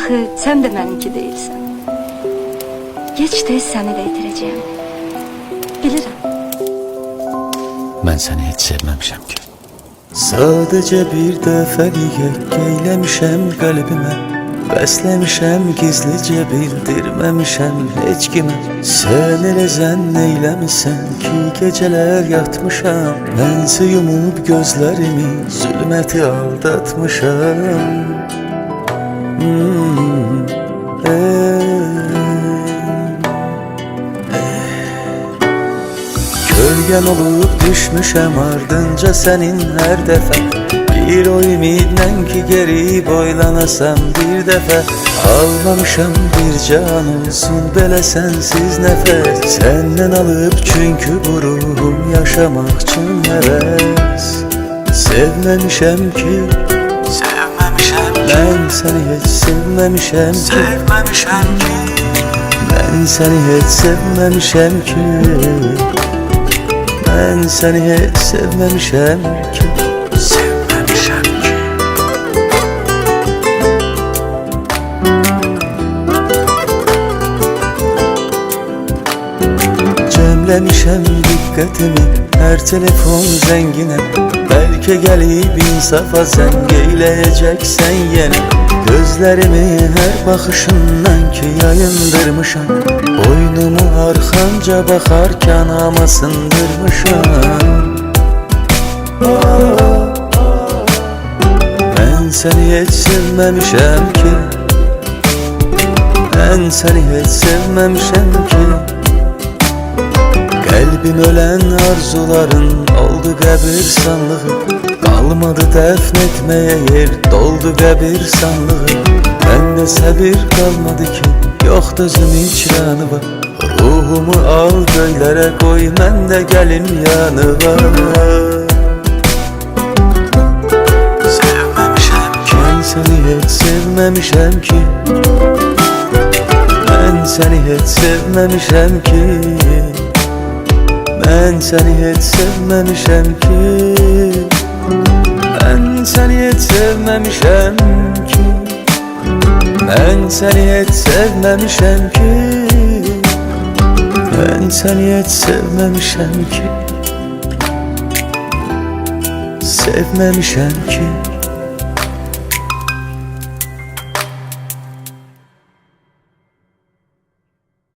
Axı sən də mənimki deyilsən. Geç-tez səni də itirəcəyəm. Bilirəm. Mən səni heç sevməmişəm ki. Sadəcə bir dəfəliyə geyləmişəm qəlbimə, bəsləmişəm gizlicə bildirməmişəm heç kimə. Sən elə zənn eyləmisən ki gecələr yatmışam, mənsə yumub gözlərimi zülməti aldatmışam. Gölgen olup düşmüşəm ardınca sənin hər dəfə. Bir o ümidlə ki geri boylanasam bir dəfə. Almamışam bir can olsun belə sənsiz nəfəs. Səndən alıb çünki bu ruhum yaşamaq üçün həvəs. Sevməmişəm ki, mən səni heç sevməmişəm ki, mən səni heç sevməmişəm ki, mən səni heç sevməmişəm ki, Cəmləmişəm diqqətimi hər telefon zənginə. Bəlkə gəlib insafa zəng eyləyəcəksən yenə. Gözlərimi hər baxışından ki yayındırmışam, boynumu arxanca baxarkən ama sındırmışam. Mən səni heç sevməmişəm ki, mən səni heç sevməmişəm ki. Qəlbim ölən arzuların oldu qəbirstanlığı, qalmadı dəfn etməyə yer, doldu qəbirstanlığı. Məndə səbir qalmadı ki, yoxdur özüm icranı var. Ruhumu al göylərə qoy, mən də gəlim yanıva. Sevməmişəm ki, mən səni heç sevməmişəm ki, mən səni heç sevməmişəm ki, mən səni heç sevməmişəm ki, mən səni heç sevməmişəm ki, mən səni heç sevməmişəm ki, mən səni heç sevməmişəm ki, sevməmişəm ki.